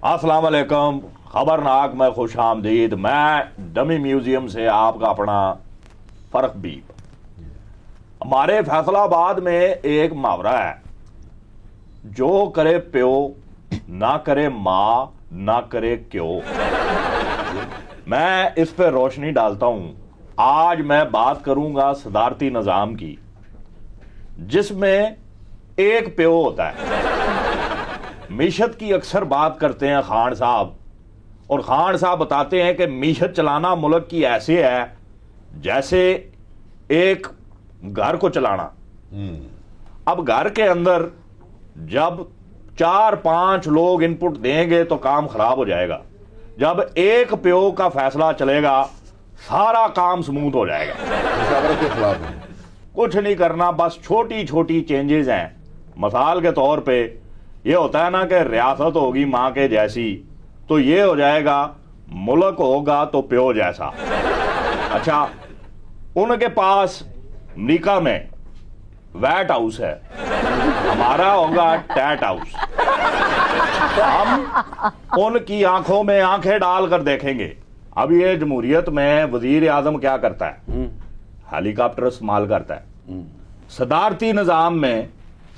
अस्सलाम वालेकुम। खबरनाक में खुश आमदीद। मैं डमी म्यूजियम से आपका अपना फर्क बीब। हमारे फैसलाबाद में एक मुहावरा है, जो करे प्यो ना करे माँ ना करे क्यों। मैं इस पे रोशनी डालता हूं। आज मैं बात करूंगा सदारती निजाम की, जिसमें एक प्यो होता है। मीशत की अक्सर बात करते हैं खान साहब, और खान साहब बताते हैं कि मीशत चलाना मुल्क की ऐसे है जैसे एक घर को चलाना। अब घर के अंदर जब 4-5 लोग इनपुट देंगे तो काम खराब हो जाएगा। जब एक प्यो का फैसला चलेगा सारा काम स्मूथ हो जाएगा। के खिलाफ है। कुछ नहीं करना, बस छोटी छोटी चेंजेस हैं। मिसाल के तौर पे ये होता है ना कि रियासत होगी माँ के जैसी, तो ये हो जाएगा मुल्क होगा तो प्यो जैसा। अच्छा, उनके पास अमरीका में व्हाइट हाउस है, हमारा होगा टैट हाउस। हम उनकी आंखों में आंखें डालकर देखेंगे। अब ये जमहूरियत में वजीर आजम क्या करता है? हेलीकॉप्टर इस्तेमाल करता है। सदारती निजाम में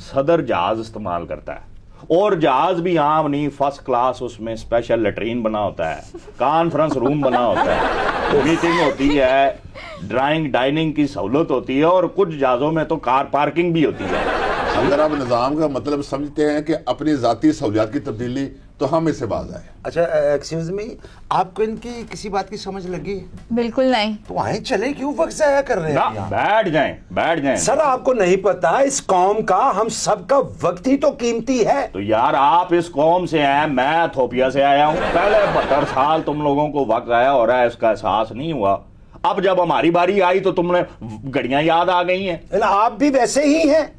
सदर जहाज इस्तेमाल करता है, और जहाज भी आम नहीं, फर्स्ट क्लास। उसमें स्पेशल लेटरीन बना होता है, कॉन्फ्रेंस रूम बना होता है, मीटिंग होती है, ड्राइंग डाइनिंग की सहूलत होती है, और कुछ जहाजों में तो कार पार्किंग भी होती है। अगर आप निजाम का मतलब समझते हैं कि अपनी जाती सहूलियात की तब्दीली, तो हम इससे बाज आए। अच्छा, एक्सक्यूज मी, आपको इनकी किसी बात की समझ लगी? बिल्कुल नहीं। तो आए चले क्यों वक्त जाया कर रहे हैं यहाँ? बैठ जाएं, बैठ जाएं। सर, आपको नहीं पता इस कौम का, हम सबका वक्त ही तो कीमती है। तो यार, आप इस कौम से हैं, मैं इथोपिया से आया हूं। पहले 72 साल तुम लोगों को वक्त आया हो रहा है, इसका एहसास नहीं हुआ। अब जब हमारी बारी आई तो तुमने घड़ियां याद आ गई हैं। आप भी वैसे ही हैं,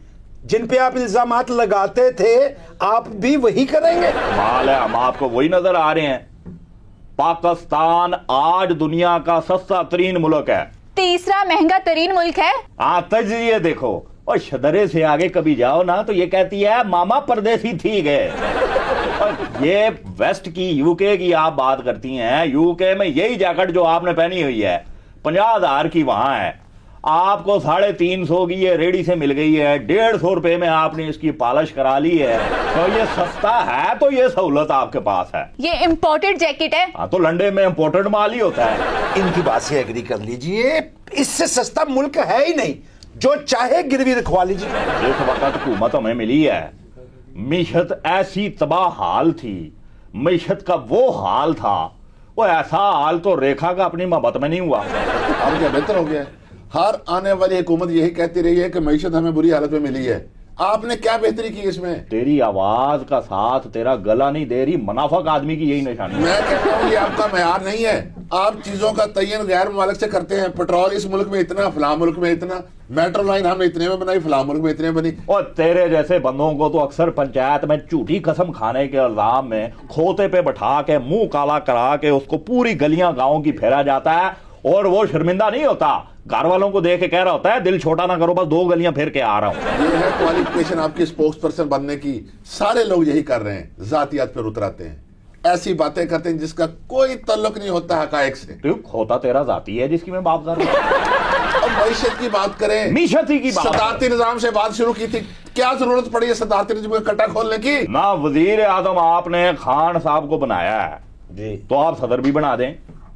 जिन पे आप इल्जामात लगाते थे, आप भी वही करेंगे। कमाल है, हम आपको वही नजर आ रहे हैं। पाकिस्तान आज दुनिया का सस्ता तरीन मुल्क है, तीसरा महंगा तरीन मुल्क है। तजिए देखो, और शदरे से आगे कभी जाओ ना तो ये कहती है मामा परदेसी थी गए। और ये वेस्ट की, यूके की आप बात करती हैं। यूके में यही जैकेट जो आपने पहनी हुई है 50,000 की वहां है, आपको 350 की ये रेडी से मिल गई है। 150 रुपए में आपने इसकी पॉलिश करा ली है। तो ये सस्ता है, तो ये सहूलत आपके पास है। ये इम्पोर्टेड जैकेट है। हाँ, तो लंडे में इम्पोर्टेड माल ही होता है। इनकी बात से एग्री कर लीजिए, इससे सस्ता मुल्क है ही नहीं, जो चाहे गिरवी रखवा लीजिए। जिस वक्त हुकूमत हमें मिली है, मीशत ऐसी तबाह हाल थी, मीशत का वो हाल था, वो ऐसा हाल तो रेखा का अपनी मोहब्बत में नहीं हुआ। अब क्या बेहतर हो गया है? हर आने वाली हुकूमत यही कहती रही है कि मईशत हमें बुरी हालत में मिली है। आपने क्या बेहतरी की इसमें? तेरी आवाज का साथ तेरा गला नहीं दे रही। मुनाफिक आदमी की यही निशानी है। मैं कहता हूँ ये आपका मेयार नहीं है। आप चीजों का तयन गैर मुमालिक से करते हैं। पेट्रोल इस मुल्क में इतना, फलां मुल्क में इतना, मेट्रो लाइन हमने इतने में बनाई, फलां मुल्क में इतने बनी। और तेरे जैसे बंदों को तो अक्सर पंचायत में झूठी कसम खाने के इल्जाम में खोते पे बैठा के मुंह काला करा के उसको पूरी गलियां गांव की फेरा जाता है, और वो शर्मिंदा नहीं होता। घर वालों को देख के कह रहा होता है दिल छोटा ना करो, बस 2 गलियां फिर के आ रहा हूं। ये है क्वालिफिकेशन आपकी स्पोक्स पर्सन बनने की। सारे लोग यही कर रहे हैं, जातियात पर उतराते हैं, ऐसी बातें करते हैं जिसका कोई ताल्लुक नहीं होता हकायक से। तो खोता तेरा जाती है जिसकी मैं बात कर रहा हूं। अब मईशत की बात करें, मीशत ही की बात। सदारती निजाम से बात शुरू की थी, क्या जरूरत पड़ी है सदारती निजाम का कट्टा खोलने की? ना वजीर आजम आपने खान साहब को बनाया है जी, तो आप सदर भी बना दें।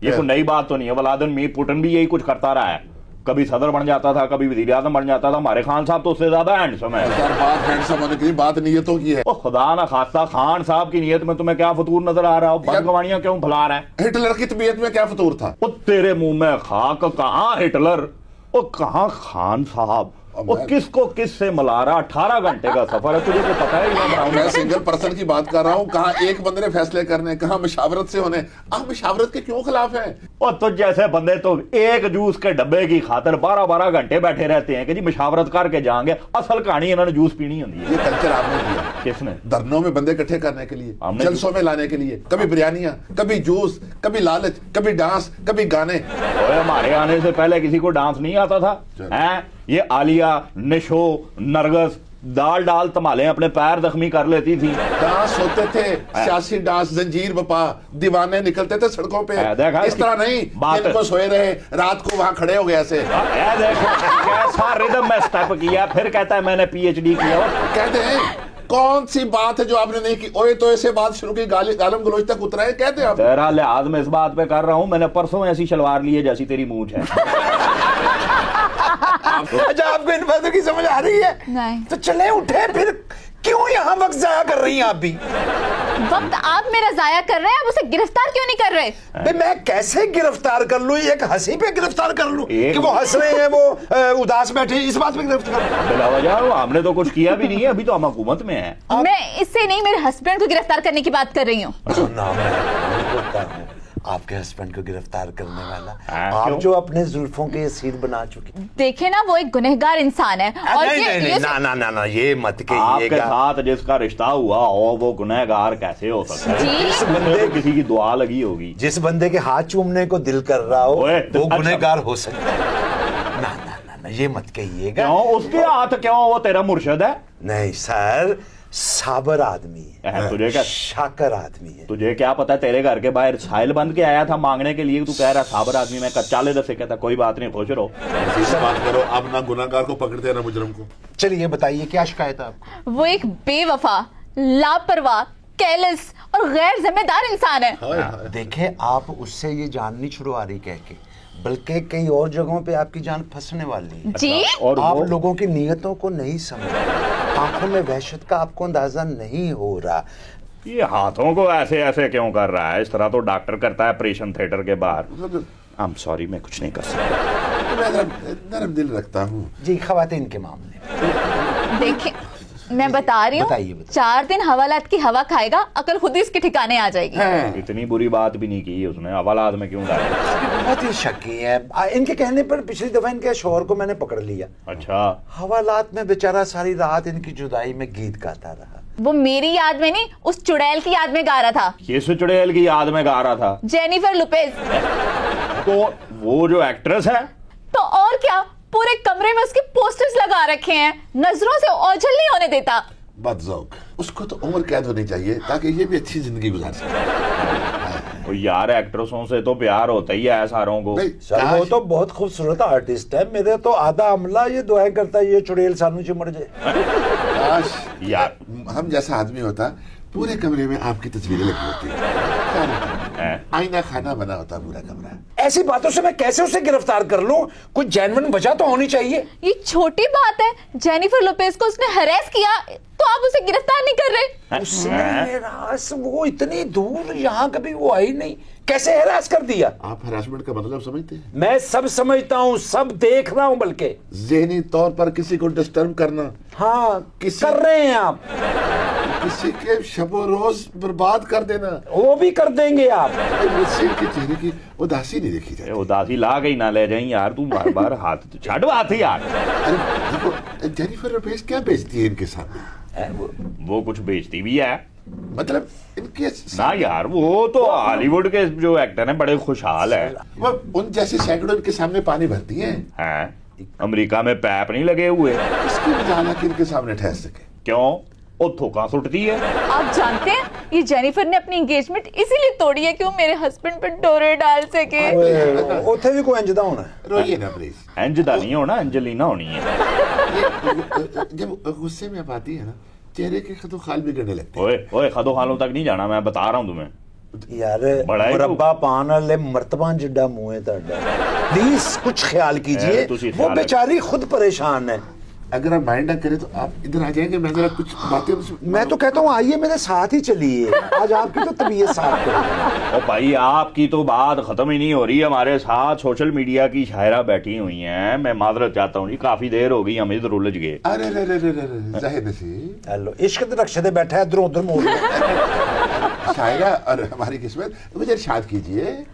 ये कोई नई बात तो नहीं है। वलादन मीर पुतिन भी यही कुछ करता रहा है, कभी सदर बन जाता था, कभी वजीर आजम बन जाता था। हमारे खान साहब तो उससे ज्यादा हैंडसम है। बात हैंडसम होने की बात नीयतों की है। ओ खुदा ना खास्ता, खान साहब की नीयत में तुम्हें क्या फतूर नजर आ रहा हो? बदगवानियां क्यों फैला रहा है? हिटलर की तबीयत में क्या फतूर था? ओ तेरे मुंह में खाक, कहां हिटलर, ओ कहां खान साहब, ओ किसको किस से मिला रहा? 18 घंटे का सफर है, तुझे को पता है? मैं सिंगल पर्सन की बात कर रहा हूँ। कहाँ एक बंदे ने फैसले करने, कहाँ मशावरत से होने। आप मशावरत के क्यों खिलाफ हैं? और तुझ जैसे बंदे तो एक जूस के डब्बे की खातिर 12-12 घंटे बैठे रहते हैं कि जी मशावरत करके जाएंगे। असल कहानी इन्होंने जूस पीनी होती है। ये कल्चर आपने किया। किसने? धरनों में बंदे इकट्ठे करने के लिए, हमने। जलसों में लाने के लिए, कभी बिरयानियां, कभी जूस, कभी लालच, कभी डांस, कभी गाने। हमारे आने से पहले किसी को डांस नहीं आता था? हैं? ये आलिया, निशो, नरगस दाल डाल तमाले अपने पैर जख्मी कर लेती थी। डांस होते थे, सियासी डांस, जंजीर बपा, दीवाने निकलते थे सड़कों पे। देखा इस तरह नहीं दिन को सोए रहे, रात को वहां खड़े हो गए ऐसे। देखो कैसा रिदम में स्टेप किया, फिर कहता है मैंने पीएचडी किया। कहते हैं कौन सी बात है जो आपने नहीं की? ओए तो ऐसे बात शुरू की, गालम गलोच तक उतरा है, कहते हैं आप। तेरा लिहाज में इस बात पे कर रहा हूं, मैंने परसों ऐसी शलवार ली है जैसी तेरी मूंछ है। अच्छा, आपको इन बातों की समझ आ रही है? नहीं। तो चले उठे, फिर क्यों यहाँ वक्त जाया कर रही हैं आप भी? वक्त आप मेरा जाया कर रहे हैं, आप उसे गिरफ्तार क्यों नहीं कर रहे? बे मैं कैसे गिरफ्तार कर लूं? एक हंसी पे गिरफ्तार कर लूं कि वो हंस रहे हैं, वो उदास बैठे, इस बात पे गिरफ्तार? बिला वजह हमने तो कुछ किया भी नहीं है, अभी तो हम हुकूमत में हैं। मैं इससे नहीं, मेरे हस्बैंड को गिरफ्तार करने की बात कर रही हूँ। सुना, मैं बोलता हूँ आपके हस्बैंड को गिरफ्तार करने वाला आप क्यों? जो अपने जुल्फों के असीर बना चुके। देखे ना, वो एक गुनहगार इंसान है। और नहीं, ना, ये मत आपके कहिएगा। साथ जिसका रिश्ता हुआ हो वो गुनहगार कैसे हो सकता है? जी। जिस बंदे किसी की दुआ लगी होगी, जिस बंदे के हाथ चूमने को दिल कर रहा हो ओए, वो अच्छा। गुनहगार हो सकता है। ना, ये मत कहिएगा। क्यों? उसके हाथ क्यों? वो तेरा मुर्शिद है। नहीं सर, साबर आदमी है, तुझे क्या शाकर आदमी है। तुझे क्या पता, तेरे घर के बाहर साहिल बंद के आया था मांगने के लिए, तू कह रहा साबर आदमी, मैं कच्चा ले दसे, कहता कोई बात नहीं, खुश रहो। ऐसी बात करो, आप ना गुनाहगार को पकड़ते ना मुजरम को। चलिए बताइए क्या शिकायत है आपको? वो एक बेवफा, लापरवाह, केयरलेस और गैर जिम्मेदार इंसान है। देखे, आप उससे ये जान नहीं छुड़वा रही कह के, बल्कि कई और जगहों पे आपकी जान फंसने वाली है। जी। और आप वो लोगों की नीयतों को नहीं समझ, आंखों में वहशत का आपको अंदाजा नहीं हो रहा। ये हाथों को ऐसे ऐसे क्यों कर रहा है? इस तरह तो डॉक्टर करता है ऑपरेशन थिएटर के बाहर। आई एम सॉरी, मैं कुछ नहीं कर सकता। मैं नरम दिल रखता हूँ जी, खवातीन के मामले। देखिए, मैं बता रही हूँ, बताइए। 4 दिन हवालात की हवा खाएगा, अकल खुद ही इसके ठिकाने आ जाएगी। इतनी बुरी बात भी नहीं की उसने, हवालात में क्यों डाला? बहुत ही शकी है। इनके कहने पर पिछली दफा इनके शोहर को मैंने पकड़ लिया। अच्छा, हवालात में बेचारा सारी रात इनकी जुदाई में गीत गाता रहा। वो मेरी याद में नहीं, उस चुड़ैल की याद में गा रहा था। ये चुड़ैल की याद में गा रहा था? जेनिफर लुपेज। तो वो जो एक्ट्रेस है, तो और क्या, पूरे कमरे में उसके पोस्टर्स लगा रखे हैं, नजरों से ओझल नहीं होने देता। बदजौक, उसको तो उम्र कैद होनी चाहिए ताकि ये भी अच्छी जिंदगी गुजार सके। तो यार एक्ट्रेसों से तो प्यार होता ही है सारों को। सर वो तो बहुत खूबसूरत आर्टिस्ट है, मेरे तो आधा अमला ये दुआएं करता है ये चुड़ैल सानू चिमड़ जाए। काश यार हम जैसा आदमी होता, पूरे कमरे में आपकी तस्वीरें लगी होती, आईना खाना बना होता पूरा कमरा। ऐसी बातों से मैं कैसे उसे गिरफ्तार कर लूं? कुछ जेन्युइन वजह तो होनी चाहिए। ये छोटी बात है, जेनिफर लोपेज को उसने हरेस किया तो आप उसे गिरफ्तार नहीं कर रहे। उसने वो इतनी दूर यहाँ कभी वो आई नहीं, कैसे हरास कर दिया? आप हरासमेंट का मतलब समझते हैं? मैं सब समझता हूँ, सब देख रहा हूँ, बल्कि ज़हनी तौर पर किसी को डिस्टर्ब करना। हाँ, कर रहे हैं आप। किसी के शबो रोज बर्बाद कर देना, वो भी कर देंगे आप। मुझसे के चेहरे की उदासी नहीं देखी जाती। उदासी ला गई ना ले जाई यार, तू बार बार हाथ छाड़ बात ही यार। अरे देखो, जेनिफर लोपेज क्या बेचती है इनके सामने? वो कुछ बेचती भी है, मतलब इनके ना यार, वो तो हॉलीवुड के जो एक्टर हैं बड़े खुशहाल है। वो उन जैसे सैकड़ों इनके सामने पानी भरती हैं। हैं? अमेरिका में पैप नहीं लगे हुए, इसकी वजह कि इनके सामने ठहर सके। क्यों? वो थोका सुटती है। आप जानते हैं, ये जेनिफर ने अपनी एंगेजमेंट इसीलिए तोड़ी है कि वो मेरे हस्बैंड पर डोरे डाल सके। उथे भी कोई इंजदा होना है। रोइए ना प्लीज। एंजदा नहीं होना, एंजेलिना होनी है। जब गुस्से में आती है ना, चेहरे के खतो खाल भी गिरने लगते हैं। ओए ओए, खदो खालों तक नहीं जाना, मैं बता रहा हूं तुम्हें। यार बड़ा ही मुरब्बा पान वाले मर्तबान जिड्डा मुंह है ताड़ा। प्लीज कुछ ख्याल कीजिए, वो बेचारी खुद परेशान है। अगर आप माइंड ना करें तो आप इधर आ जाएंगे, मैं जरा कुछ बातें। मैं तो कहता हूँ आइए मेरे साथ ही चलिए, आज आपकी तो तबीयत साफ करो। ओ भाई, आपकी तो बात खत्म ही नहीं हो रही। हमारे साथ सोशल मीडिया की शायरा बैठी हुई हैं, मैं माजरत चाहता हूँ जी, काफी देर हो गई, हम इधर उलझ गए। अरे जाहिर नसीब, हेलो, इश्क के नक्शे पे बैठा है, इधर उधर मोड़ शायरा और हमारी किस्मत। मुझे इरशाद कीजिए।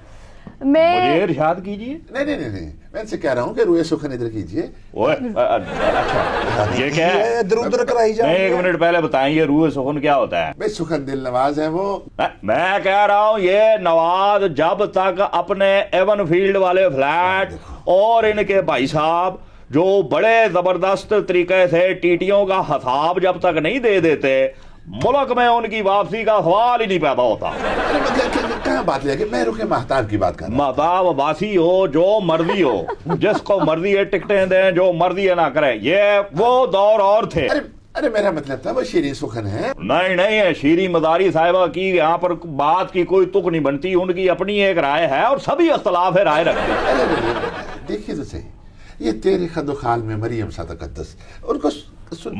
मुझे इरशाद कीजिए। नहीं, मैं इनसे कह रहा हूँ कि रुए सुखन इधर कीजिए। ओए अच्छा, ये क्या है? इधर उधर कराई जाए। एक मिनट पहले बताएं, ये रूह सुखन क्या होता है? भाई सुखन दिल नवाज है वो। मैं कह रहा हूँ, ये नवाज जब तक अपने एवन फील्ड वाले फ्लैट और इनके भाई साहब जो बड़े जबरदस्त तरीके से टीटियों का हिसाब जब तक नहीं दे देते, मुल्क में उनकी वापसी का सवाल ही नहीं पैदा होता। क्या बात है कि मैं रुके महताब की बात कर रहा हूं। महताब वासी हो, जो मर्जी हो, जिसको मर्जी है टिकटें दें, जो मर्जी है ना करें, ये वो दौर और थे। अरे मेरा मतलब था वो शीरी सुखन है। नहीं नहीं है, शीरी मदारी साहिबा की यहाँ पर बात की कोई तुक नहीं बनती, उनकी अपनी एक राय है और सभी इख्तलाफ राय रखते हैं। देखिए तो सही, ये तेरे खदोखाल में मरियम सा तकद्दस, उनको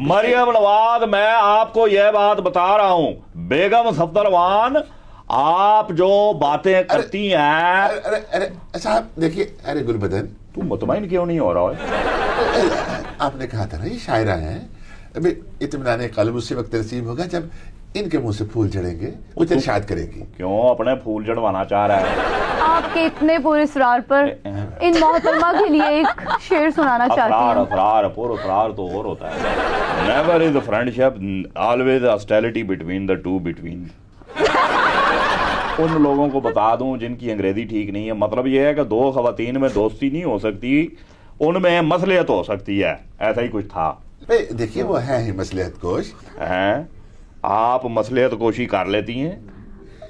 मरियम नवाज, मैं आपको यह बात बता रहा हूँ, बेगम सफदरवान, आप जो बातें करती हैं। अरे साहब देखिए, अरे गुलबदन, तू मुतमईन क्यों नहीं हो रहा है? आपने कहा था ना ये शायरा है, अभी इत्मीनान क़ल्ब उसी वक्त नसीब होगा जब इनके मुंह से फूल चढ़ेंगे, वो इरशाद करेगी। क्यों अपने फूल चढ़वाना चाह रहा है? आपके इतने पूरे इसरार पर इन मोहतरमा के लिए एक शेर सुनाना चाहती हूँ। अफरार तो और होता है। Never is friendship, always hostility between the two between. उन लोगों को बता दूं जिनकी अंग्रेजी ठीक नहीं है, मतलब यह है कि दो खवातीन में दोस्ती नहीं हो सकती, उनमें मसलियत हो सकती है, ऐसा ही कुछ था। देखिए वो है ही मसलियत कोश हैं, आप मसलियत कोशी कर लेती हैं?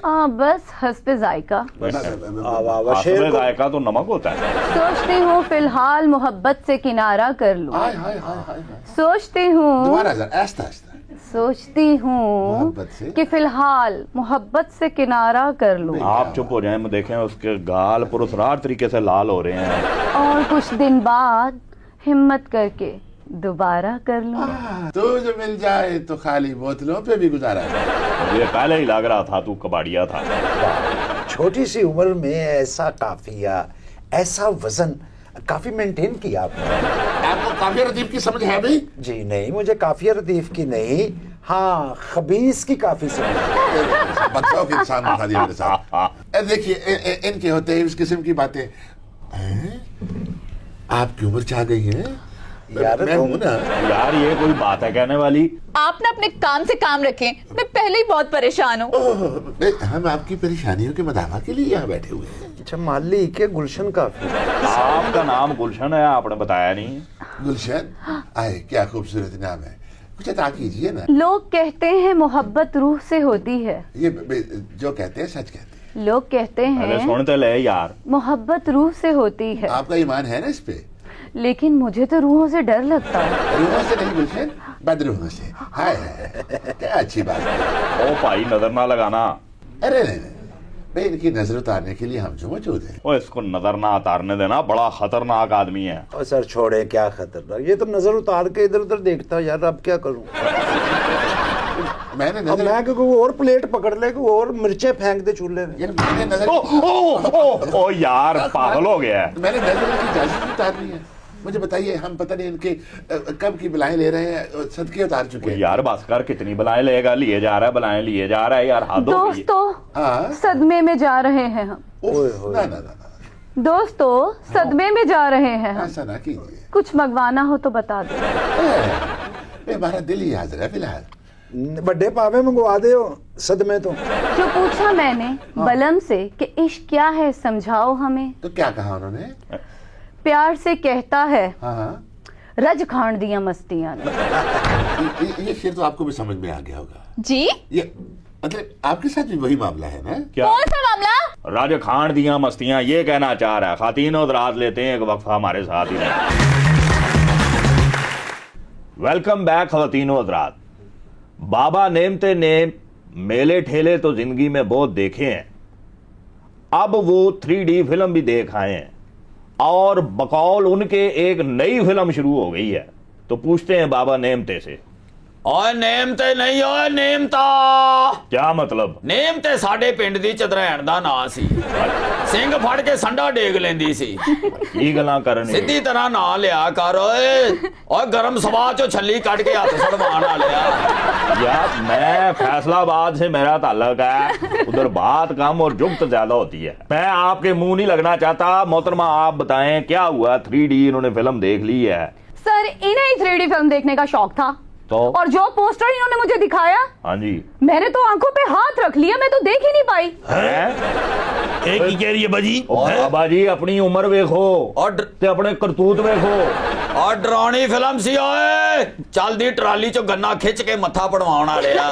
बस हस्बे जायका। हस्बे जायका तो नमक होता है। सोचती हूँ फिलहाल मोहब्बत से किनारा कर लूं। सोचती हूँ सोचती हूँ कि फिलहाल मोहब्बत से किनारा कर लूं। आप चुप हो जाएं, देखें उसके गाल पुरस्कार तरीके से लाल हो रहे हैं। और कुछ दिन बाद हिम्मत करके दोबारा कर लूं। तो जो मिल जाए तो खाली बोतलों पे भी गुजारा। मुझे पहले ही लग रहा था तू कबाड़िया था। छोटी सी उम्र में ऐसा काफिया, ऐसा वजन काफी मेंटेन किया आपने। आपको काफिया रदीफ की समझ है भाई? जी नहीं, मुझे काफिया रदीफ की नहीं, हाँ खबीस की काफी समझ। बच्चों के इंसान बता दिया मेरे साथ। देखिए इनके होते हैं इस किस्म की बातें। आपकी उम्र चाह गई है यार, मैं हूं ना यार, ये कोई बात है कहने वाली? आप ना अपने काम से काम रखें, मैं पहले ही बहुत परेशान हूँ। हम आपकी परेशानियों के मदावा के लिए यहाँ बैठे हुए हैं। अच्छा माली के गुलशन काफी। आपका नाम गुलशन है, आपने बताया नहीं। गुलशन, आए क्या खूबसूरत नाम है, कुछ अता कीजिए ना। लोग कहते हैं मोहब्बत रूह से होती है। ये जो कहते हैं सच कहते हैं। लोग कहते हैं सुनते ले यार, मोहब्बत रूह से होती है। आपका ईमान है ना इस पे? लेकिन मुझे तो रूहों से डर लगता है। रूहों से नहीं गुलशन, बदरूहों से। हाय क्या अच्छी बात है। ओ भाई नजर ना लगाना। अरे नहीं भाई, इनकी नजर उतारने के लिए हम जो मौजूद हैं। ओ इसको नजर ना उतारने देना, बड़ा खतरनाक आदमी है। और सर छोड़े, क्या खतरनाक, ये तो नजर उतार के इधर उधर देखता है यार, अब क्या करूं। मैंने अब मैं कोई और प्लेट पकड़ ले, कोई और मिर्चें फेंक दे चूल्हे में। यार मैंने नजर ओ यार पागल हो गया है। मैंने नजर की इजाजत उतारनी है। मुझे बताइए, हम पता नहीं इनके कब की बलाएं ले रहे हैं, सदके उतार चुके हैं। यार बस कर, कितनी बलाएं लेगा, लिए जा रहा है, बलाएं लिए जा रहा है यार, हद हो गई। दोस्तों सदमे में जा रहे हैं हम। ना दोस्तों सदमे में जा रहे हैं हम। ऐसा ना कीजिए। कुछ मंगवाना हो तो बता दो। हमारा दिल ही हाजिर है फिलहाल। बड़े पावे मंगवा दे सदमे तो। जो पूछा मैंने बलम से कि इश्क क्या है समझाओ हमें, तो क्या कहा उन्होंने? प्यार से कहता है हाँ रज खान दिया मस्तियां ने। ये शेर तो आपको भी समझ में आ गया होगा जी। ये मतलब आपके साथ भी वही मामला है ना? क्या कौन सा मामला? राज खान दिया मस्तियां, ये कहना चाह रहा है। खातीन हज़रात लेते हैं एक वक्फा हमारे साथ ही रहे। वेलकम बैक खातीन हज़रात। बाबा नेमते नेम मेले ठेले तो जिंदगी में बहुत देखे हैं, अब वो 3D फिल्म भी देख आए हैं और बकौल उनके एक नई फिल्म शुरू हो गई है। तो पूछते हैं बाबा नेमते से। ओए नेमते नहीं, ओए नेमता। क्या मतलब? नेमते साडे पिंड दी चदरैन दा नां सी। सिंह फड़ के संडा डेग लेंदी सी। की गल्लां करनी? सीधी तरह ना लिया कर ओए गरम सभा चो छली कट के हाथ सड़वाण आ लिया। यार मैं फैसलाबाद से मेरा ताल्लुक है, उधर बात कम और जुगत ज्यादा होती है। मैं आपके मुंह नहीं लगना चाहता। मोहतरमा आप बताएं क्या हुआ? 3D इन्होंने फिल्म देख ली है? सर इन्हें 3D फिल्म देखने का शौक था तो? और जो पोस्टर इन्होंने मुझे दिखाया, हाँ जी, मैंने तो आंखों पे हाथ रख लिया, मैं तो देख ही नहीं पाई। एक ही कह रही है बाजी। बाबा जी अपनी उम्र देखो और अपने करतूत देखो। और डरावनी फिल्म सी ओए चलदी ट्राली चो गन्ना खिंच के मत्था पड़वाउण वाले आ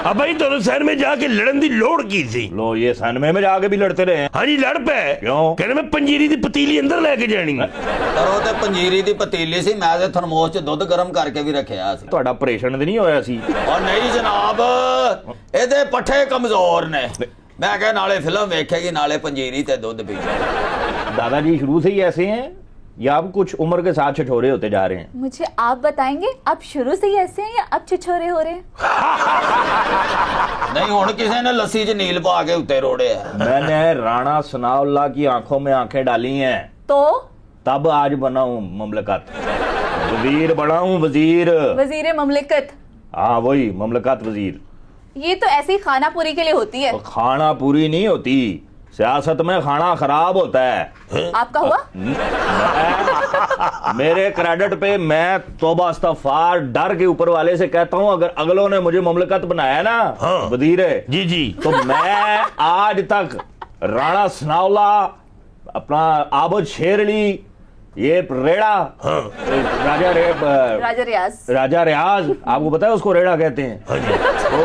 अब भाई दोनों शहर में जाके लड़न दी लोड़ की थी? लो ये सैनमे में जाके भी लड़ते रहे हैं। हाँ जी लड़ पे क्यों? कहने मैं पंजीरी दी पतीली अंदर लेके जानी। करो ते पंजीरी दी पतीली सी मैं ते थर्मोस च दुध गर्म करके भी रखिया सी। ਤੁਹਾਡਾ ਆਪਰੇਸ਼ਨ ਤੇ ਨਹੀਂ ਹੋਇਆ ਸੀ? और नहीं जनाब ਇਹਦੇ पट्ठे कमजोर ने मैं कह नाले फिल्म वेखेगी नाले पंजीरी ते दुध पी। दादाजी शुरू से ही ऐसे हैं या अब कुछ उम्र के साथ छिछोरे होते जा रहे हैं? मुझे आप बताएंगे आप शुरू से ही ऐसे हैं या अब छिछोरे हो रहे हैं? नहीं हुण किसी ने लस्सी च नील पा के उत्ते रोड़े है। मैंने राणा सनाउल्लाह की आंखों में आंखें डाली हैं तो तब आज बना हूं ममलकत वजीर बना हूं वजीर। वजीर ममलिकत? हाँ वही ममलकत वजीर। ये तो ऐसी खाना पूरी के लिए होती है। खाना पूरी नहीं होती, सियासत में खाना खराब होता है। आपका हुआ? मेरे क्रेडिट पे मैं तौबा इस्तगफार डर के ऊपर वाले से कहता हूं अगर अगलों ने मुझे ममलकत बनाया ना वजीर जी जी तो मैं आज तक राणा सनाउल्लाह अपना आबद शेर अली ये रेड़ा राजा रियाज आपको पता है उसको रेड़ा कहते हैं। तो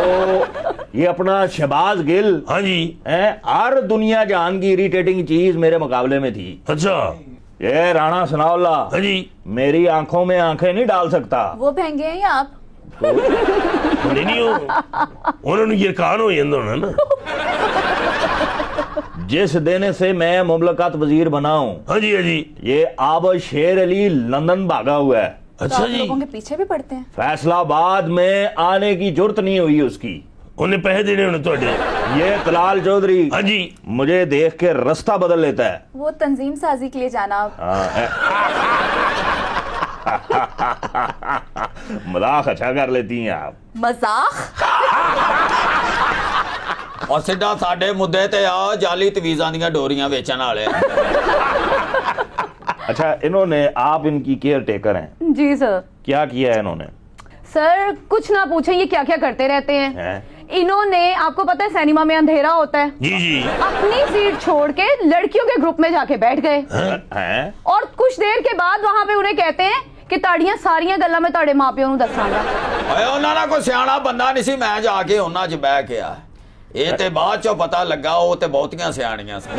ये अपना शहबाज गिल हाँ जी हर दुनिया जहान की इरिटेटिंग चीज मेरे मुकाबले में थी। अच्छा ये राणा सनाउल्लाह हाँ जी मेरी आंखों में आंखें नहीं डाल सकता। वो महंगे हैं या आप? नहीं हो उन्होंने ये कान हो जाता ना। जिस दिन से मैं मुमलकत वजीर बना हूं हाँ जी ये आबद शेर अली लंदन भागा हुआ है। अच्छा तो जी लोगों के पीछे भी पड़ते हैं। फैसलाबाद में आने की जुर्त नहीं हुई उसकी। उन्हें पैसे देने होने थोड़े। ये तलाल चौधरी हाँ जी मुझे देख के रास्ता बदल लेता है। वो तंजीम साजी के लिए जाना मजाक अच्छा कर लेती हैं आप। मजाक? और सीधा साडे मुद्दे ते आ जाली तवीज़ां दियां डोरियां बेचण वाले। अच्छा इन्होंने आप इनकी केयर टेकर हैं? जी सर। क्या किया है इन्होंने? सर कुछ ना पूछे ये क्या क्या करते रहते हैं। इन्होंने आपको पता है सिनेमा में अंधेरा होता है जी जी अपनी सीट छोड़ के लड़कियों के ग्रुप में जाके बैठ गए और कुछ देर के बाद वहां पे उन्हें कहते हैं कि ताड़ियां सारियां गल्लां मैं ताड़े मां प्यो नूं दसांगा। ओए उन्हां दा कोई सियाणा बंदा नहीं सी मैं जाके उन्हां च बैठ के आ ਇਹ ਤੇ ਬਾਅਦ ਚੋਂ ਪਤਾ ਲੱਗਾ ਉਹ ਤੇ ਬਹੁਤੀਆਂ ਸਿਆਣੀਆਂ ਸੀ।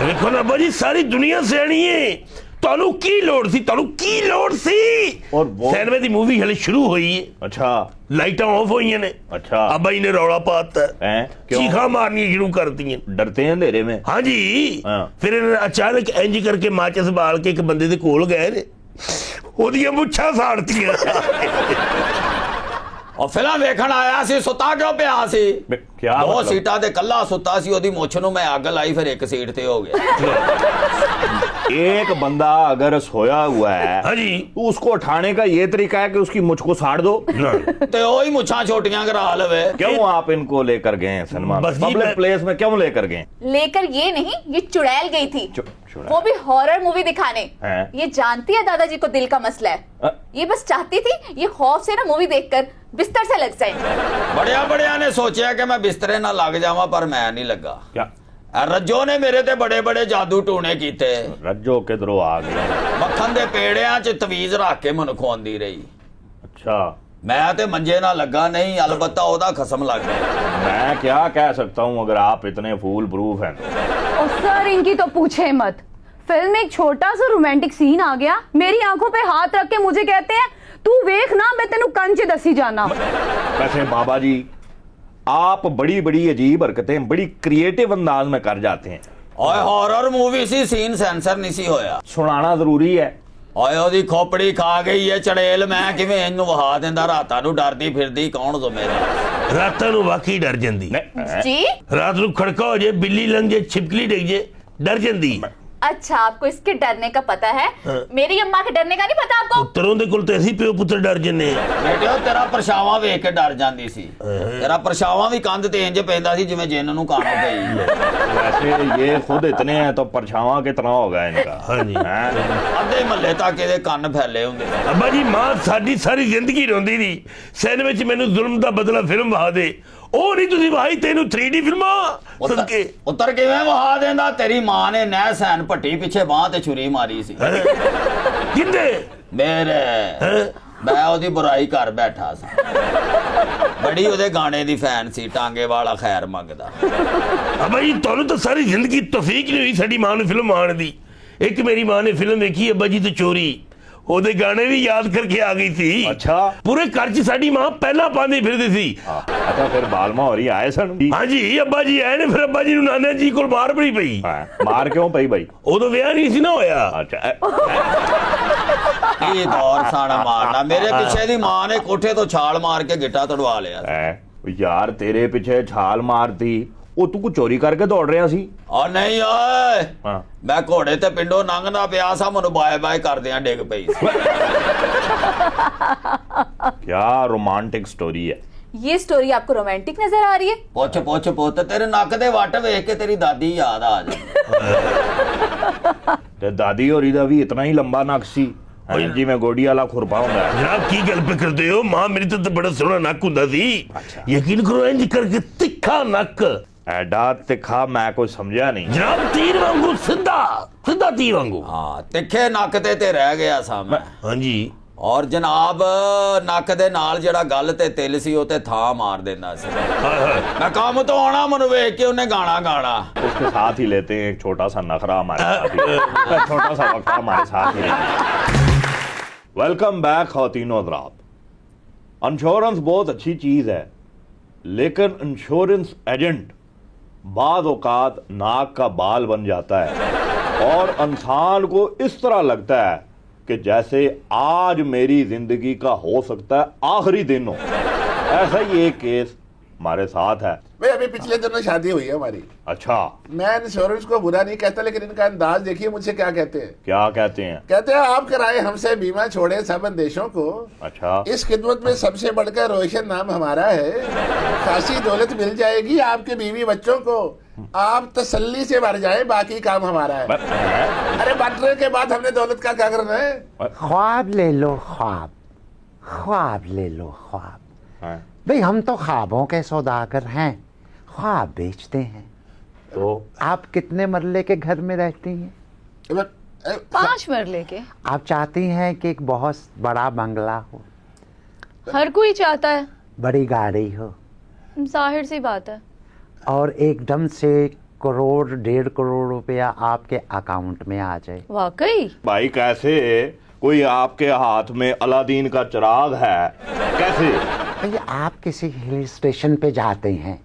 ਵੇਖੋ ਨਾ ਬਾਜੀ ਸਾਰੀ ਦੁਨੀਆ ਸਿਆਣੀ ਏ ਤੁਹਾਨੂੰ ਕੀ ਲੋੜ ਸੀ ਔਰ ਸਿਨੇਮੇ ਦੀ ਮੂਵੀ ਹਲੇ ਸ਼ੁਰੂ ਹੋਈ ਏ। ਅੱਛਾ ਲਾਈਟਾਂ ਆਫ ਹੋਈਆਂ ਨੇ। अच्छा ਅੱਬਾ ਜੀ ਨੇ ਰੌਲਾ ਪਾਤਾ हैं क्यों? ਚੀਖਾਂ ਮਾਰਨੀਆਂ ਸ਼ੁਰੂ ਕਰਤੀਆਂ। डरते हैं अंधेरे में? हाँ जी फिर इन्होंने अचानक इंज करके माचिस बाल के एक बंदे दे कोल गए ने ओदियां मुच्छां साड़तियां। और फिल्म वेखण आया सी सुता क्यों पिया सी? क्या दो मतलब? सीटां ते कल्ला सुता सी ओदी मुੱਛ ਨੂੰ मैं अग लाई फिर एक सीट ते हो गया। एक बंदा अगर सोया हुआ है हाँ जी तो उसको उठाने का ये तरीका है कि उसकी मुझ को साड़ दो। ते ओही मुੱਛਾਂ छोटियां करा लवे। क्यों आप इनको लेकर गए हैं सिनेमा बस जी पब्लिक प्लेस में क्यों लेकर गए? लेकर ये नहीं ये चुड़ैल गई थी चुड़ैल। वो भी हॉरर मूवी दिखाने। हैं? ये जानती है दादाजी को दिल का मसला है। ये बस चाहती थी ये खौफ से ना मूवी देखकर बिस्तर से लग जाए। बड़िया बड़िया ने सोचा कि मैं बिस्तरे ना लग जावा पर मैं नहीं लगा। क्या रज्जो ने मेरे ते बड़े बड़े जादू टूने कीते। रज्जो किधरों आ गए? मक्खन दे पेड़ियां च तवीज रख के मन खुआंदी रही। अच्छा मैं ते मंजे ना लगा नहीं अलबत्ता ओदा खसम लग गया। मैं क्या कह सकता हूँ अगर आप इतने फूल प्रूफ हैं तो। और सर इनकी तो पूछे मत। फिल्म में एक छोटा सा रोमांटिक सीन आ गया मेरी आंखों पे हाथ रख के मुझे कहते हैं तू वेख ना मैं तेनू कंच दसी जाना। वैसे बाबा जी आप बड़ी बड़ी अजीब हरकतें बड़ी क्रिएटिव अंदाज में कर जाते हैं। ओए हॉरर मूवी सी सीन सेंसर नहीं सी होया। सुनाना जरूरी है। ओए ओदी खोपड़ी खा गई है चड़ेल मैं किवें इन्नू वहा देंदा रातां नू डरदी फिरदी कौन ज़िम्मेदार। रातां नू वाकई डर जांदी जी रात नू खड़का हो जाए बिल्ली लंघ जाए छिपकली डिग जाए डर जांदी। अच्छा आपको इसके डरने का पता है। मेरी अम्मा के डरने का नहीं पता आपको? पुत्रों दे कोल ते ऐसी प्यो पुत्र डर जन्ने। बेटे तेरा परछावां वेख के डर जांदी सी। तेरा परछावां भी कंध ते इंज पैंदा सी जिवें जिन्न नू कानो पई। वैसे ये खुद इतने हैं तो परछावां कितना होगा इनका? हाँ जी अद्धे महल्ले तक ਇਹਦੇ ਕੰਨ फैले ਹੁੰਦੇ। अब्बा जी मां साडी सारी जिंदगी रोंदी दी सिनेमे च मैनू जुल्म दा बदला फिल्म वहा दे ਉਹ ਨਹੀਂ ਤੁਸੀਂ ਭਾਈ ਤੈਨੂੰ 3D ਫਿਲਮਾਂ ਸਦਕੇ ਉੱਤਰ ਕਿਵੇਂ ਵਹਾ ਦੇਂਦਾ ਤੇਰੀ ਮਾਂ ਨੇ ਨਹਿ ਸੈਨ ਭੱਟੀ ਪਿੱਛੇ ਬਾਹ ਤੇ ਛੁਰੀ ਮਾਰੀ ਸੀ ਕਿੰਦੇ ਮੇਰੇ ਮੈਂ ਉਹਦੀ ਬੁਰਾਈ ਕਰ ਬੈਠਾ ਸੀ ਬੜੀ ਉਹਦੇ ਗਾਣੇ ਦੀ ਫੈਨ ਸੀ ਟਾਂਗੇ ਵਾਲਾ ਖੈਰ ਮੰਗਦਾ ਭਾਈ ਤੁਹਾਨੂੰ ਤਾਂ ਸਾਰੀ ਜ਼ਿੰਦਗੀ ਤੌਫੀਕ ਨਹੀਂ ਹੋਈ ਸਾਡੀ ਮਾਂ ਨੂੰ ਫਿਲਮ ਆਉਣ ਦੀ ਇੱਕ ਮੇਰੀ ਮਾਂ ਨੇ ਫਿਲਮ ਵੇਖੀ ਅੱਬਾ ਜੀ ਤੇ ਚੋਰੀ ਉਹਦੇ ਗਾਣੇ ਵੀ ਯਾਦ ਕਰਕੇ ਆ ਗਈ ਸੀ ਅੱਛਾ ਪੂਰੇ ਘਰ 'ਚ ਸਾਡੀ ਮਾਂ ਪਹਿਲਾਂ ਪਾਉਂਦੀ ਫਿਰਦੀ ਸੀ ਅੱਛਾ ਫਿਰ ਬਾਲਮਾ ਹੋਰੀ ਆਏ ਸਨ ਹਾਂਜੀ ਅੱਬਾ ਜੀ ਆਏ ਨੇ ਫਿਰ ਅੱਬਾ ਜੀ ਨੂੰ ਨਾਨਾ ਜੀ ਕੋਲ ਮਾਰ ਬੜੀ ਪਈ ਮਾਰ ਕਿਉਂ ਪਈ ਬਾਈ ਉਦੋਂ ਵਿਆਹ ਨਹੀਂ ਸੀ ਨਾ ਹੋਇਆ ਅੱਛਾ ਇਹ ਦੌਰ ਸਾਣਾ ਮਾਰਨਾ ਮੇਰੇ ਪਿੱਛੇ ਦੀ ਮਾਂ ਨੇ ਕੋਠੇ ਤੋਂ ਛਾਲ ਮਾਰ ਕੇ ਗਿੱਟਾ ਤੜਵਾ ਲਿਆ ਯਾਰ ਤੇਰੇ ਪਿੱਛੇ ਛਾਲ ਮਾਰਤੀ ਉਹ ਤੂੰ ਕੋ ਚੋਰੀ ਕਰਕੇ ਦੌੜ ਰਿਹਾ ਸੀ ਆ ਨਹੀਂ ਓਏ ਮੈਂ ਘੋੜੇ ਤੇ ਪਿੰਡੋਂ ਲੰਘਦਾ ਪਿਆ ਸਾਂ ਮੈਨੂੰ ਬਾਏ ਬਾਏ ਕਰਦਿਆਂ ਡਿੱਗ ਪਈ ਸੀ क्या रोमांटिक स्टोरी है ये स्टोरी आपको रोमांटिक नजर आ रही है? ਪੁੱਛ ਪੁੱਛ ਪੁੱਤ ਤੇਰੇ ਨੱਕ ਦੇ ਵੱਟ ਵੇਖ ਕੇ ਤੇਰੀ ਦਾਦੀ ਯਾਦ ਆ ਜਾਂਦੀ ਤੇ ਦਾਦੀ ਹੋਰੀ ਦਾ ਵੀ ਇਤਨਾ ਹੀ ਲੰਬਾ ਨੱਕ ਸੀ ਜਿਵੇਂ ਗੋਡੀ ਵਾਲਾ ਖੁਰਪਾ ਹੁੰਦਾ ਹੈ ਜਨਾਬ ਕੀ ਗੱਲ ਪੇ ਕਰਦੇ ਹੋ ਮਾਂ ਮੇਰੀ ਤਾਂ ਬੜਾ ਸੋਹਣਾ ਨੱਕ ਹੁੰਦਾ ਸੀ ਯਕੀਨ ਕਰੋ ਇੰਜ ਕਰਕੇ ਤਿੱਖਾ ਨੱਕ ਐਡਾ ਤਿੱਖਾ ਮੈਂ ਕੋਈ ਸਮਝਿਆ ਨਹੀਂ ਜਨਾਬ ਤੀਰ ਵਾਂਗੂ ਸਿੱਧਾ ਤੀਰ ਵਾਂਗੂ ਹਾਂ ਤਿੱਖੇ ਨੱਕ ਤੇ ਰਹਿ ਗਿਆ ਸਾਂ ਮੈਂ ਹਾਂਜੀ ਔਰ ਜਨਾਬ ਨੱਕ ਦੇ ਨਾਲ ਜਿਹੜਾ ਗੱਲ ਤੇ ਤਿਲ ਸੀ ਉਹ ਤੇ ਥਾਂ ਮਾਰ ਦਿੰਦਾ ਸੀ ਮੈਂ ਕੰਮ ਤੋਂ ਆਉਣਾ ਮੈਨੂੰ ਵੇਖ ਕੇ ਉਹਨੇ ਗਾਣਾ उसके साथ ही लेते हैं एक छोटा सा नखरा हमारे साथ छोटा सा वक्ता हमारे साथ ही वेलकम बैक ख़वातीनो हज़रात इंश्योरेंस बहुत अच्छी चीज़ है लेकिन इंश्योरेंस एजेंट बाद औकात नाक का बाल बन जाता है और इंसान को इस तरह लगता है कि जैसे आज मेरी जिंदगी का हो सकता है आखिरी दिन हो ऐसा ही एक केस हमारे साथ है भाई अभी पिछले दिनों शादी हुई है हमारी अच्छा मैं इंश्योरेंस को बुरा नहीं कहता लेकिन इनका अंदाज देखिए मुझसे क्या कहते हैं क्या कहते हैं कहते हैं आप कराए हमसे बीमा छोड़े सब देशों को अच्छा इस खिदमत में सबसे बढ़कर रोशन नाम हमारा है खासी दौलत मिल जाएगी आपके बीवी बच्चों को आप तसल्ली से मर जाए बाकी काम हमारा है अरे बांटने के बाद हमने दौलत का क्या करना है ख्वाब ले लो ख्वाब ले लो ख्वाब भाई हम तो ख्वाबों के सौदागर हैं ख्वाब बेचते हैं तो आप कितने मरले के घर में रहती हैं 5 मरले के। आप चाहती हैं कि एक बहुत बड़ा बंगला हो हर कोई चाहता है बड़ी गाड़ी हो जाहिर सी बात है और एकदम से करोड़ 1.5 करोड़ रुपया आपके अकाउंट में आ जाए वाकई भाई कैसे कोई आपके हाथ में अलादीन का चिराग है कैसे भैया आप किसी हिल स्टेशन पे जाते हैं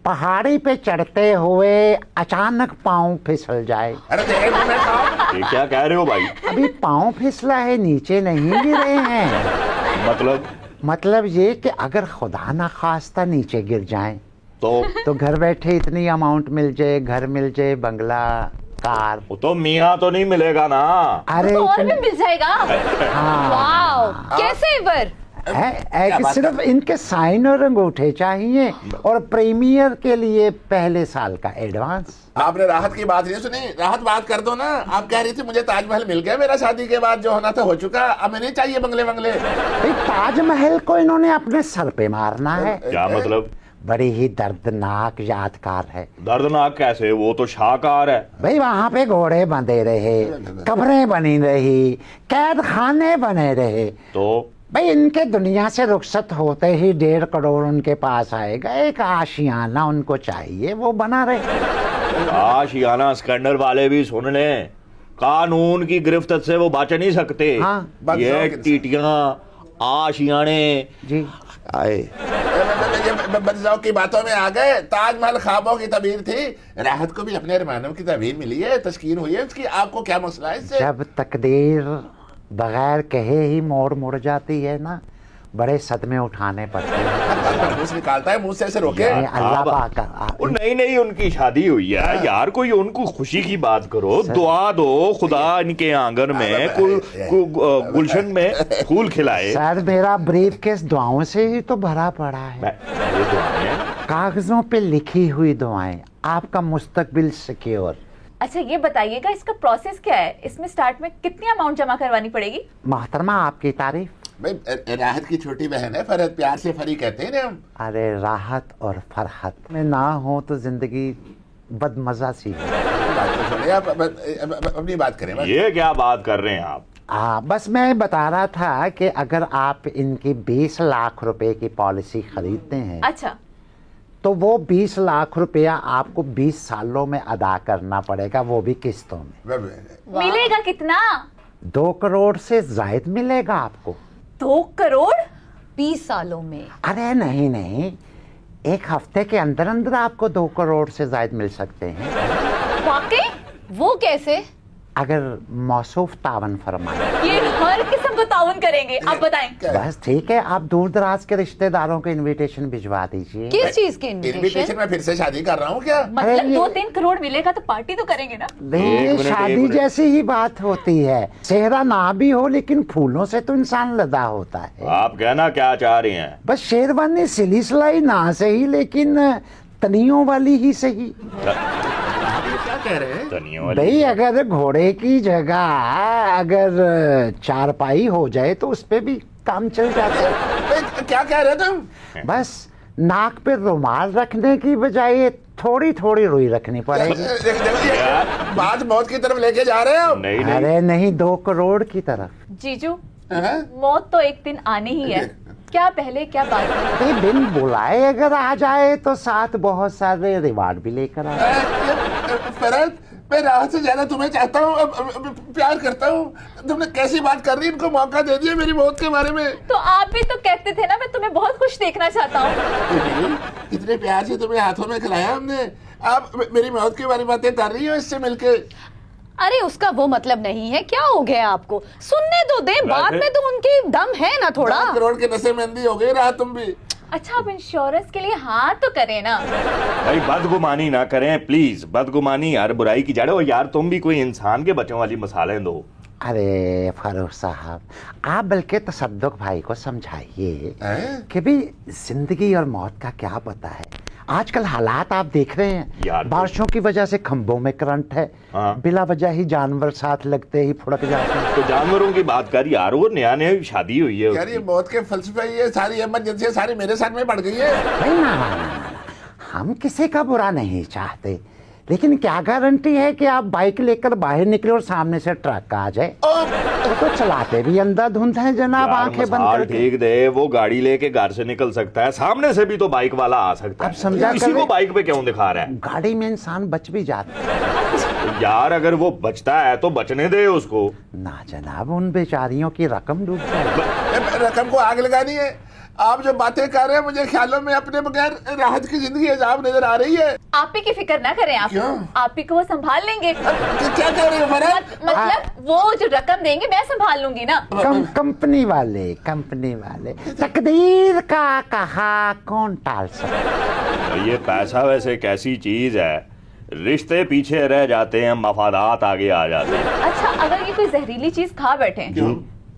पहाड़ी पे चढ़ते हुए अचानक पाँव फिसल जाए अरे ये क्या कह रहे हो भाई अभी पाँव फिसला है नीचे नहीं गिरे हैं मतलब ये कि अगर खुदा ना खास्ता नीचे गिर जाएं तो घर बैठे इतनी अमाउंट मिल जाए घर मिल जाए बंगला कार तो मियाँ तो नहीं मिलेगा ना अरे तो और भी मिल जाएगा वाओ कैसे पर सिर्फ इनके साइन और अंगूठे चाहिए और प्रीमियर के लिए पहले साल का एडवांस आपने राहत की बात नहीं सुनी राहत बात कर दो ना आप कह रही थी मुझे ताजमहल मिल गया मेरा शादी के बाद जो होना था हो चुका अब नहीं चाहिए बंगले बंगले ताजमहल को इन्होंने अपने सर पे मारना है क्या मतलब बड़ी ही दर्दनाक यादगार है दर्दनाक कैसे वो तो शाहकार है भाई वहाँ पे घोड़े बंधे रहे कब्रें बनी रही कैद खाने बने रहे तो भाई इनके दुनिया से रुखसत होते ही 1.5 करोड़ उनके पास आएगा एक आशियाना उनको चाहिए वो बना रहे आशियाना स्कैंडल वाले भी सुन लें कानून की गिरफ्त से वो बच नहीं सकते ये टीटियां आशियाने जी आए बदलाव की बातों में आ गए ताजमहल ख्वाबों की तबीर थी राहत को भी अपने अरमानों की तबीर मिली है तस्कीन हुई है उसकी आपको क्या मसला है इससे जब तकदीर बगैर कहे ही मोड़ जाती है ना बड़े सदमे उठाने पड़ते हैं मुंह निकालता है मुंह से ऐसे रोके अल्लाह पाक नहीं उनकी शादी हुई है यार कोई उनको खुशी की बात करो दुआ दो खुदा इनके आंगन में गुलशन में फूल खिलाए शायद मेरा ब्रीफ केस दुआओं से ही तो भरा पड़ा है कागजों पे लिखी हुई दुआएं आपका मुस्तकबिल सिक्योर अच्छा ये बताइएगा इसका प्रोसेस क्या है इसमें स्टार्ट में कितनी अमाउंट जमा करवानी पड़ेगी मोहतरमा आपकी तारीफ भाई राहत की छोटी बहन है, फरहत, प्यार से फरी कहते हैं ना हम। अरे राहत और फरहत में ना हो तो जिंदगी बदमजा सी है। बात तो छोड़िए, आप अपनी बात करें। ये क्या बात कर रहे हैं आप? बस मैं बता रहा था कि अगर आप इनकी 20 लाख रुपए की पॉलिसी खरीदते हैं, अच्छा, तो वो 20 लाख रुपया आपको 20 सालों में अदा करना पड़ेगा, वो भी किस्तों में। मिलेगा कितना? 2 करोड़ से जायद मिलेगा आपको। 2 करोड़ 20 सालों में? अरे नहीं नहीं, 1 हफ्ते के अंदर अंदर आपको 2 करोड़ से जायद मिल सकते हैं। वाकई? वो कैसे? अगर मौसूफ तावन फरमाए। ये हर किस्म को ताउन करेंगे, आप बताएं। बस ठीक है, आप दूर दराज के रिश्तेदारों को इनविटेशन भिजवा दीजिए। किस चीज के इनविटेशन? मैं फिर से शादी कर रहा हूँ क्या? मतलब 2-3 करोड़ मिलेगा तो पार्टी तो करेंगे ना? नहीं, शादी जैसी ही बात होती है, सेहरा ना भी हो लेकिन फूलों से तो इंसान लदा होता है। आप कहना क्या चाह रहे हैं? बस शेरवानी सिली सिलाई ना सही लेकिन तनियों वाली ही सही। क्या कह रहे हैं भाई? अगर घोड़े की जगह अगर चारपाई हो जाए तो उस पे भी काम चल जाता है। क्या कह रहे तुम? बस नाक पे रुमाल रखने की बजाय थोड़ी थोड़ी रुई रखनी पड़ेगी। बात मौत की तरफ लेके जा रहे हो? नहीं, अरे नहीं, 2 करोड़ की तरफ। जीजू, मौत तो एक दिन आनी ही है, क्या पहले क्या बाद में? बिन बुलाए अगर आ जाए तो साथ बहुत सारे रिवार्ड भी लेकर आए। फरहत, मैं राहत से ज्यादा तुम्हें चाहता हूँ, प्यार करता हूँ। तुमने कैसी बात कर रही, इनको मौका दे दिया मेरी मौत के बारे में। तो आप भी तो कहते थे ना, मैं तुम्हें बहुत खुश देखना चाहता हूँ। इतने प्यार से तुम्हें हाथों में खिलाया हमने, आप मेरी मौत के बारे में बातें कर रही हो इससे मिलके। अरे उसका वो मतलब नहीं है, क्या हो गया आपको? सुनने तो दे, बाद में तो उनकी दम है ना थोड़ा। 2 करोड़ के नशे में अंधी हो गई राहत तुम भी। अच्छा, अब इंश्योरेंस के लिए हाँ तो करें ना। भाई बदगुमानी ना करें प्लीज, बदगुमानी हर बुराई की जड़ है। और यार तुम भी कोई इंसान के बच्चों वाली मसाले दो। अरे फारूक साहब, आप बल्कि तसद्दुक भाई को समझाइए कि भी जिंदगी और मौत का क्या पता है। आजकल हालात आप देख रहे हैं, बारिशों की वजह से खंभों में करंट है। बिला वजह ही जानवर साथ लगते ही फुड़क जाते हैं। तो जानवरों की बात कर यार, वो नया नया शादी हुई है। यार ये मौत के फलसफे, ये सारी इमरजेंसी सारी मेरे साथ में बढ़ गई है। नहीं ना, हम किसी का बुरा नहीं चाहते, लेकिन क्या गारंटी है कि आप बाइक लेकर बाहर निकले और सामने से ट्रक आ जाए? तो चलाते भी अंधाधुंध हैं जनाब, आंखें बंद करके। ठीक दे, वो गाड़ी लेके घर से निकल सकता है, सामने से भी तो बाइक वाला आ सकता है। अब समझा, इसी को बाइक पे क्यों दिखा रहा है? गाड़ी में इंसान बच भी जाता है। यार अगर वो बचता है तो बचने दे उसको। ना जनाब, उन बेचारियों की रकम डूब जाए। रकम को आग लगानी है? आप जो बातें कर रहे हैं, मुझे ख्यालों में अपने बगैर राहत की जिंदगी अजाब नजर आ रही है। आप ही की फिक्र ना करें, आप ही को वो संभाल लेंगे। क्या कह रही हो फरहत? मतलब वो जो रकम देंगे मैं संभाल लूंगी ना। कंपनी वाले तकदीर का कहा कौन टाल सकता। ये पैसा वैसे कैसी चीज है, रिश्ते पीछे रह जाते हैं, मफादात आगे आ जाते हैं। अच्छा, अगर ये कोई जहरीली चीज खा बैठे,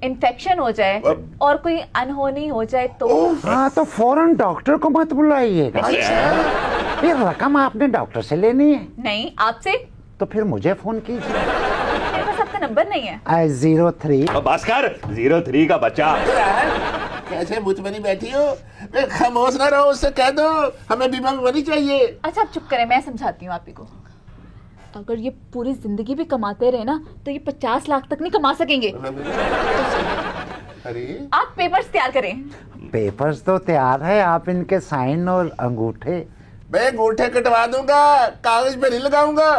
इन्फेक्शन हो जाए और कोई अनहोनी हो जाए तो? हाँ, तो फौरन डॉक्टर को मत बुलाइएगा। फिर रकम आपने डॉक्टर से लेनी है? नहीं, आपसे। तो फिर मुझे फोन कीजिए। मेरे पास आपका नंबर नहीं है। 03। बस कर, 03 का बच्चा। कैसे मुझ बनी बैठी हो? खामोश ना रहो, उससे कह दो हमें बीमा बनी चाहिए। अच्छा आप चुप करें, मैं समझाती हूँ आप ही को। अगर ये पूरी जिंदगी भी कमाते रहे ना तो ये 50 लाख तक नहीं कमा सकेंगे। अरे आप पेपर्स तैयार करें। पेपर्स तो तैयार है, आप इनके साइन और अंगूठे। मैं अंगूठे कटवा दूंगा, कागज पे नहीं लगाऊंगा।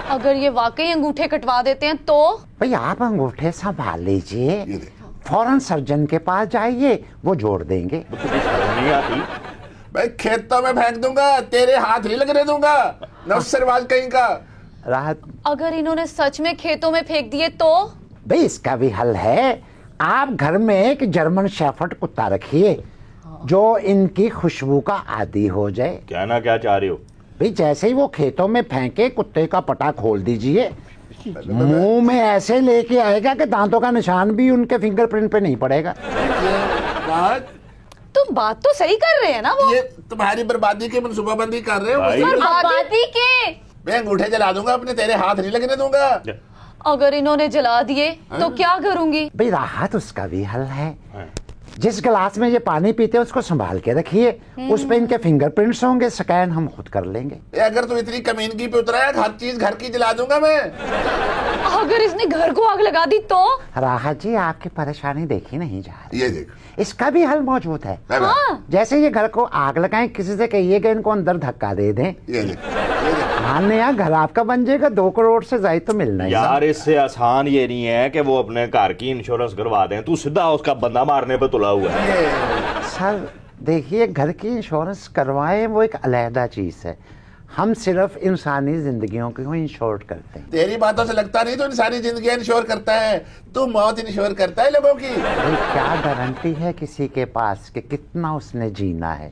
अगर ये वाकई अंगूठे कटवा देते हैं तो? भाई आप अंगूठे संभाल लीजिए, फौरन सर्जन के पास जाइए, वो जोड़ देंगे। नहीं आती भाई, खेतों में फेंक दूंगा, तेरे हाथ नहीं लगने दूंगा, नौसरबाज कहीं का। राहत, अगर इन्होंने सच में खेतों में फेंक दिए तो? भाई इसका भी हल है। आप घर में एक जर्मन शेफर्ड कुत्ता रखिए जो इनकी खुशबू का आदी हो जाए। कहना क्या चाह रहे हो? भाई जैसे ही वो खेतों में फेंके, कुत्ते का पटा खोल दीजिए, मुंह में ऐसे लेके आएगा कि दांतों का निशान भी उनके फिंगरप्रिंट पे नहीं पड़ेगा। तुम बात तो सही कर रहे हैं ना? वो ये तुम्हारी बर्बादी की मनसूबाबंदी कर रहे हो। बर्बादी के? मैं अंगूठे जला दूंगा अपने, तेरे हाथ नहीं लगने दूंगा। अगर इन्होंने जला दिए तो क्या करूंगी? भाई राहत उसका भी हल है। जिस गिलास में ये पानी पीते हैं उसको संभाल के रखिए, उस पे इनके फिंगरप्रिंट्स होंगे, स्कैन हम खुद कर लेंगे। अगर तू इतनी कमीनगी पे उतरा है, हर चीज घर की जला दूंगा मैं। अगर इसने घर को आग लगा दी तो? राहत जी आपकी परेशानी देखी नहीं जा रही, ये देख, इसका भी हल मौजूद है। हाँ। जैसे ये घर को आग लगाएं, किसी से कहिएगा इनको अंदर धक्का दे दें, ये देख, हाँ नया घर आपका बन जाएगा। 2 करोड़ से ज्यादा तो मिलना है यार। इससे आसान ये नहीं है कि वो अपने घर की इंश्योरेंस करवा दें, तू सीधा उसका बंदा मारने पे तुला हुआ है। सर देखिए, घर की इंश्योरेंस करवाएं वो एक अलहदा चीज है, हम सिर्फ इंसानी जिंदगियों को इंश्योर करते हैं। तेरी बातों से लगता नहीं तो इंसानी जिंदगी इंश्योर करता है, तू मौत इंश्योर करता है लोगों की। क्या गारंटी है किसी के पास कि कितना उसने जीना है?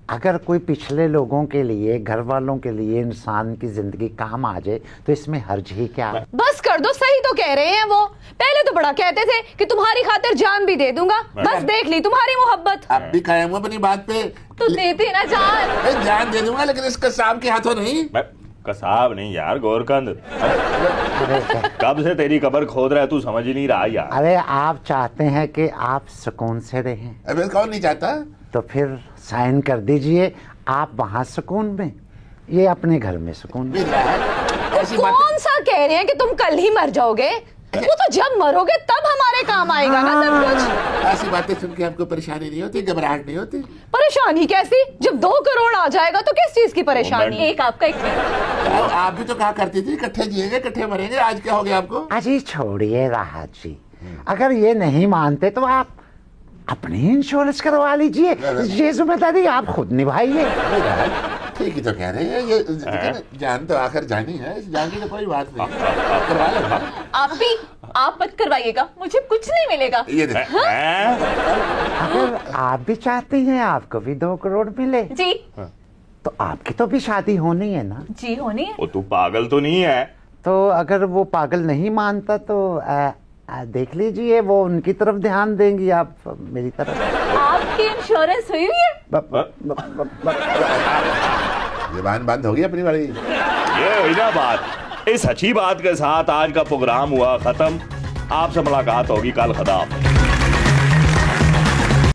अगर कोई पिछले लोगों के लिए, घर वालों के लिए इंसान की जिंदगी काम आ जाए तो इसमें हर्ज ही क्या? बस कर दो, सही तो कह रहे हैं वो। पहले तो बड़ा कहते थे कि तुम्हारी खातिर जान भी दे दूंगा, बस देख ली तुम्हारी मोहब्बत। अब भी कायम हूं अपनी बात पे। तो देते ना जान। जान दे दूंगा लेकिन इस कसाब के हाथों नहीं। कसाब नहीं यार, गोरकंद। कब से तेरी कब्र खोद रहा है, तू समझ ही नहीं रहा यार। अरे आप चाहते हैं कि आप सुकून से रहें, अबे कौन नहीं चाहता? तो फिर साइन कर दीजिए, आप वहाँ सुकून में, ये अपने घर में सुकून में। कौन सा कह रहे हैं कि तुम कल ही मर जाओगे? वो तो जब मरोगे तब हमारे काम आएगा ना सब कुछ। ऐसी बातें सुन के आपको परेशानी नहीं होती, घबराहट नहीं होती? परेशानी कैसी? जब 2 करोड़ आ जाएगा तो किस चीज की परेशानी? एक आपका एक। आप भी तो कहा करती थी इकट्ठे जिएंगे इकट्ठे मरेंगे, आज क्या हो गया आपको? अजी छोड़िए राहत जी, अगर ये नहीं मानते तो आप अपनी इंश्योरेंस करवा लीजिए, ये जिम्मेदारी आप खुद निभाइए। ठीक ही तो कह रहे हैं, ये जान तो आखिर जानी है, जान की तो कोई बात नहीं, करवा लो। आप मत करवाइएगा, मुझे कुछ नहीं मिलेगा। ये देख, अगर आप भी चाहती हैं आपको भी 2 करोड़ मिले जी, तो आपकी तो भी शादी होनी है ना? जी होनी है। वो तू पागल तो नहीं है? तो अगर वो पागल नहीं मानता तो देख लीजिए, वो उनकी तरफ ध्यान देंगी, आप मेरी तरफ। आपकी इंश्योरेंस हुई है? जुबान बंद होगी अपनी वाली। ये हुई ना बात। इस अच्छी बात के साथ आज का प्रोग्राम हुआ खत्म। आपसे मुलाकात होगी कल। खदा।